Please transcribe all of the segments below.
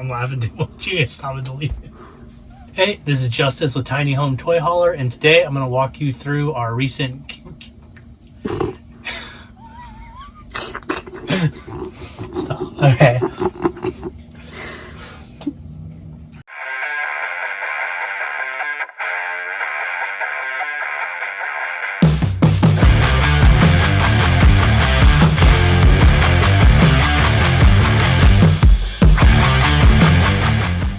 I'm laughing too much. You guys stop and delete it. Hey, this is Justice with Tiny Home Toy Hauler, and today I'm going to walk you through our recent... Stop. Okay.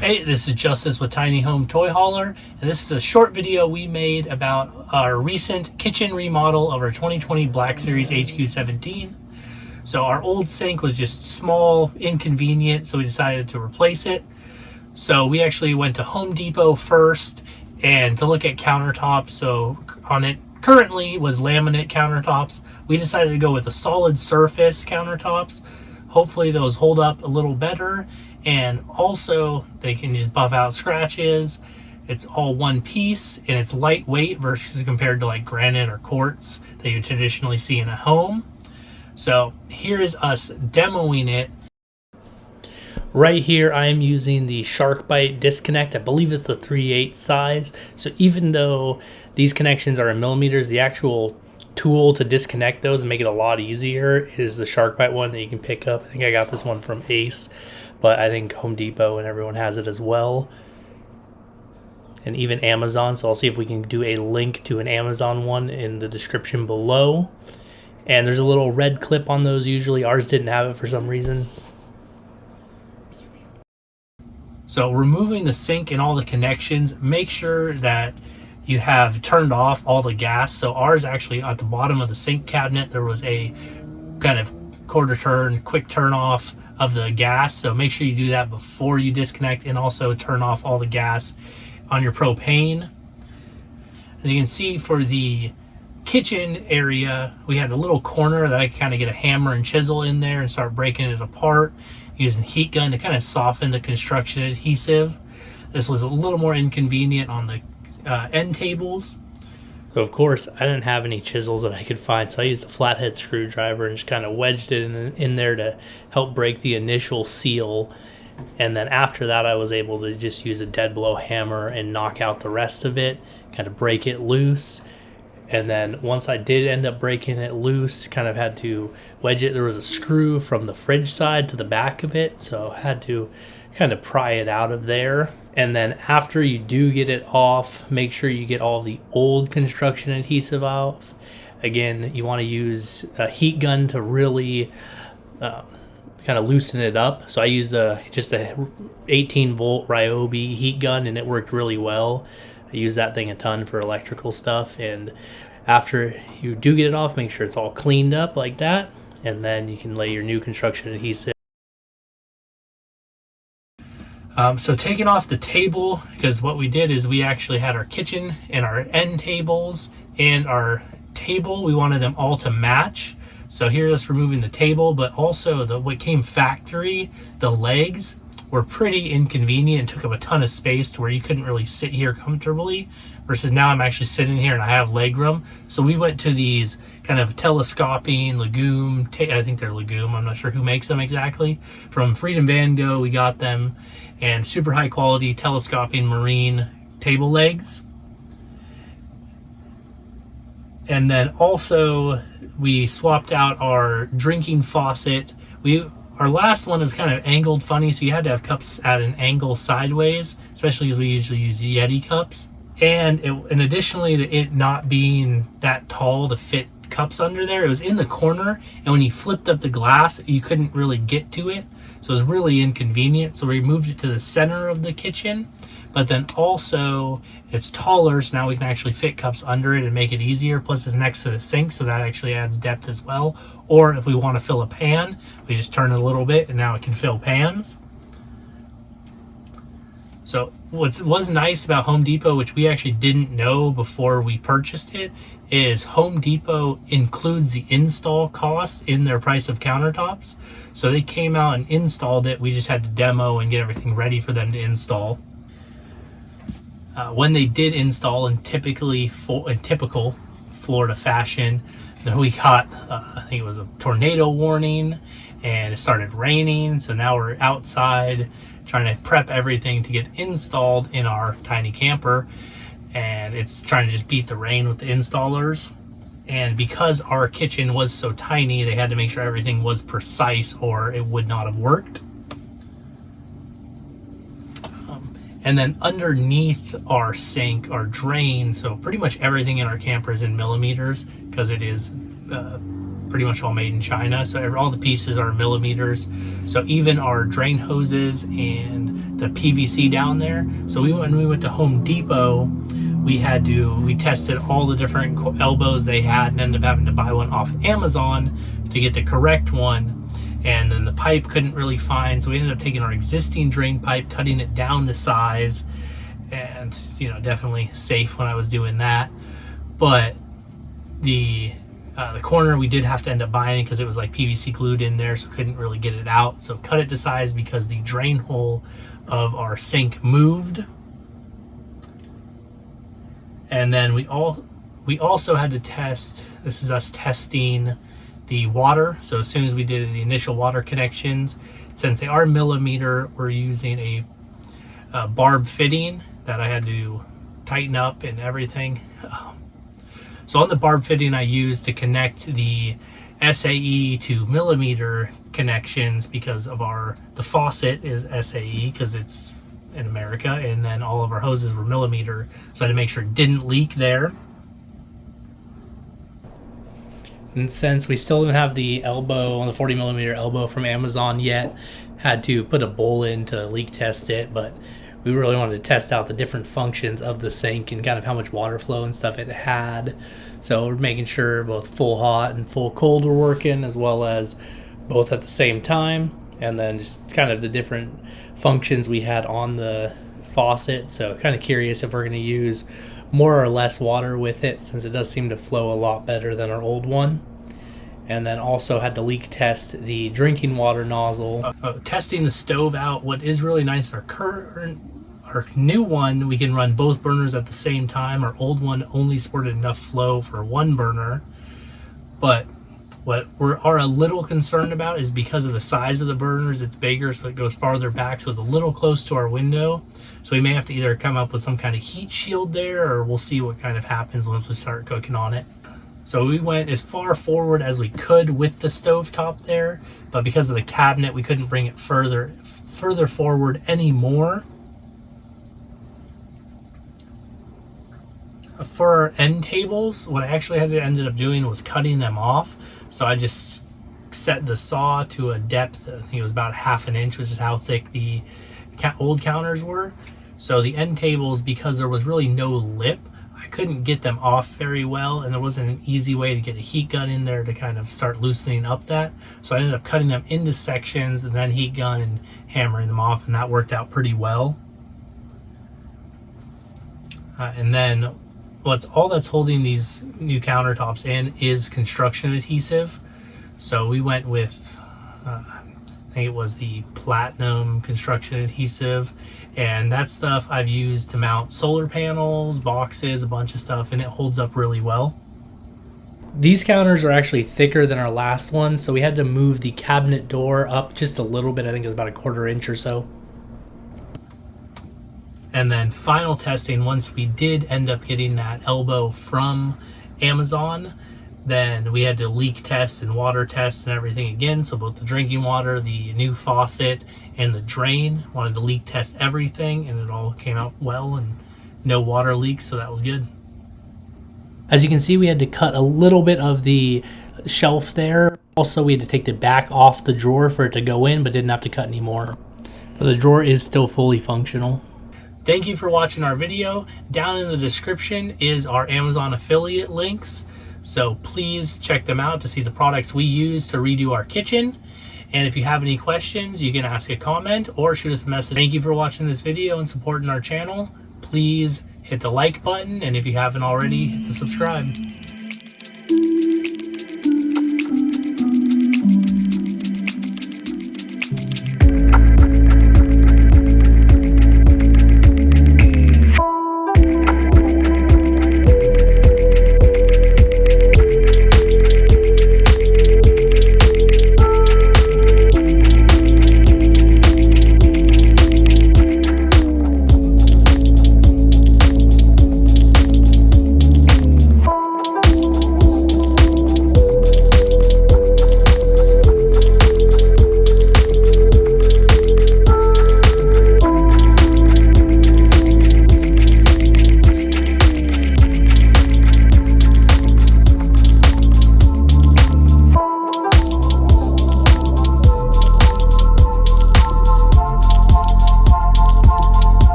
Hey, this is Justice with Tiny Home Toy Hauler, and this is a short video we made about our recent kitchen remodel of our 2020 Black Series HQ17. So our old sink was just small, inconvenient, so we decided to replace it. So we actually went to Home Depot first and to look at countertops. So on it currently was laminate countertops. We decided to go with a solid surface countertops. Hopefully those hold up a little better, and also they can just buff out scratches. It's all one piece and it's lightweight versus compared to like granite or quartz that you traditionally see in a home. So here's us demoing it. Right here I am using the SharkBite disconnect. I believe it's the 3/8 size. So even though these connections are in millimeters, the actual tool to disconnect those and make it a lot easier is the SharkBite one that you can pick up. I think I got this one from Ace, but I think Home Depot and everyone has it as well, and even Amazon. So I'll see if we can do a link to an Amazon one in the description below. And there's a little red clip on those usually. Ours didn't have it for some reason. So removing the sink and all the connections, make sure that you have turned off all the gas. So ours actually at the bottom of the sink cabinet, there was a kind of quarter turn, quick turn off of the gas. So make sure you do that before you disconnect, and also turn off all the gas on your propane. As you can see, for the kitchen area, we had a little corner that I could kind of get a hammer and chisel in there and start breaking it apart using a heat gun to kind of soften the construction adhesive. This was a little more inconvenient on the end tables. So of course I didn't have any chisels that I could find, so I used a flathead screwdriver and just kind of wedged it in there to help break the initial seal. And then after that I was able to just use a dead blow hammer and knock out the rest of it, kind of break it loose. And then once I did end up breaking it loose, kind of had to wedge it. There was a screw from the fridge side to the back of it, so I had to kind of pry it out of there. And then after you do get it off, make sure you get all the old construction adhesive off. Again, you want to use a heat gun to really kind of loosen it up. So I used just a 18 volt Ryobi heat gun, and it worked really well. I use that thing a ton for electrical stuff. And after you do get it off, make sure it's all cleaned up like that, and then you can lay your new construction adhesive. So taking off the table, because what we did is we actually had our kitchen and our end tables and our table, we wanted them all to match. So here's us removing the table, but also what came factory, the legs were pretty inconvenient and took up a ton of space to where you couldn't really sit here comfortably, versus now I'm actually sitting here and I have leg room. So we went to these kind of telescoping legume, I think they're legume, I'm not sure who makes them exactly, from Freedom Van Gogh we got them, and super high quality telescoping marine table legs. And then also we swapped out our drinking faucet. Our last one was kind of angled funny, so you had to have cups at an angle sideways, especially because we usually use Yeti cups. And additionally, to it not being that tall to fit cups under there, it was in the corner, and when you flipped up the glass, you couldn't really get to it. So it was really inconvenient. So we moved it to the center of the kitchen, but then also it's taller, so now we can actually fit cups under it and make it easier. Plus it's next to the sink, so that actually adds depth as well. Or if we want to fill a pan, we just turn it a little bit and now it can fill pans. So what was nice about Home Depot, which we actually didn't know before we purchased it, is Home Depot includes the install cost in their price of countertops. So they came out and installed it. We just had to demo and get everything ready for them to install. When they did install, in typical Florida fashion, then we got, I think it was a tornado warning, and it started raining. So now we're outside trying to prep everything to get installed in our tiny camper, and it's trying to just beat the rain with the installers. And because our kitchen was so tiny, they had to make sure everything was precise or it would not have worked. And then underneath our sink, our drain, so pretty much everything in our camper is in millimeters because it is pretty much all made in China. So all the pieces are millimeters. So even our drain hoses and the PVC down there. So when we went to Home Depot, we tested all the different elbows they had and ended up having to buy one off Amazon to get the correct one. And then the pipe couldn't really find, so we ended up taking our existing drain pipe, cutting it down to size, and definitely safe when I was doing that. But the corner we did have to end up buying because it was like PVC glued in there, so couldn't really get it out. So cut it to size because the drain hole of our sink moved. And then we also had to test, this is us testing the water. So as soon as we did the initial water connections, since they are millimeter, we're using a barb fitting that I had to tighten up and everything. So on the barb fitting I used to connect the SAE to millimeter connections because of the faucet is SAE because it's in America, and then all of our hoses were millimeter, so I had to make sure it didn't leak there. And since we still didn't have the elbow, the 40 millimeter elbow from Amazon yet, had to put a bowl in to leak test it, but we really wanted to test out the different functions of the sink and kind of how much water flow and stuff it had. So we're making sure both full hot and full cold were working, as well as both at the same time, and then just kind of the different functions we had on the faucet. So kind of curious if we're going to use more or less water with it, since it does seem to flow a lot better than our old one. And then also had to leak test the drinking water nozzle. Testing the stove out. What is really nice, our new one, we can run both burners at the same time. Our old one only supported enough flow for one burner. But what we are a little concerned about is because of the size of the burners, it's bigger, so it goes farther back, so it's a little close to our window. So we may have to either come up with some kind of heat shield there, or we'll see what kind of happens once we start cooking on it. So we went as far forward as we could with the stovetop there, but because of the cabinet, we couldn't bring it further forward anymore. For our end tables, what I actually ended up doing was cutting them off. So I just set the saw to a depth, I think it was about 1/2 inch, which is how thick the old counters were. So the end tables, because there was really no lip, I couldn't get them off very well, and there wasn't an easy way to get a heat gun in there to kind of start loosening up that. So I ended up cutting them into sections and then heat gun and hammering them off, and that worked out pretty well. And then all that's holding these new countertops in is construction adhesive. So we went with, I think it was the platinum construction adhesive, and that stuff I've used to mount solar panels, boxes, a bunch of stuff, and it holds up really well. These counters are actually thicker than our last one, so we had to move the cabinet door up just a little bit. I think it was about 1/4 inch or so. And then final testing, once we did end up getting that elbow from Amazon, then we had to leak test and water test and everything again. So both the drinking water, the new faucet, and the drain, wanted to leak test everything, and it all came out well and no water leaks, so that was good. As you can see, we had to cut a little bit of the shelf there. Also, we had to take the back off the drawer for it to go in, but didn't have to cut any more. But the drawer is still fully functional. Thank you for watching our video. Down in the description is our Amazon affiliate links. So please check them out to see the products we use to redo our kitchen. And if you have any questions, you can ask a comment or shoot us a message. Thank you for watching this video and supporting our channel. Please hit the like button, and if you haven't already, hit the subscribe.